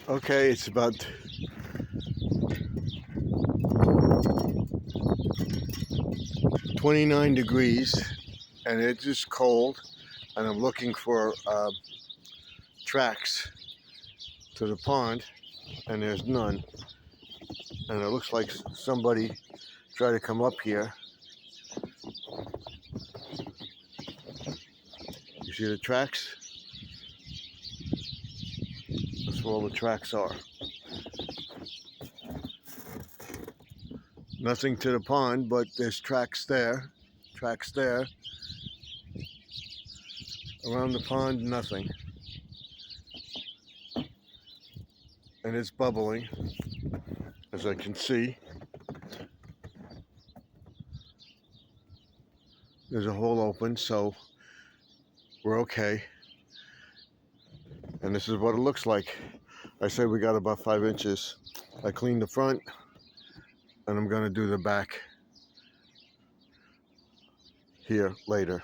Okay, it's about 29 degrees and it's just cold, and I'm looking for tracks to the pond, and there's none. And it looks like somebody tried to come up here. You see the tracks? That's where all the tracks are. Nothing to the pond, but there's tracks there. Tracks there. Around the pond, nothing. And it's bubbling, as I can see. There's a hole open, so we're okay. And this is what it looks like. I say we got about 5 inches. I cleaned the front, and I'm gonna do the back here later.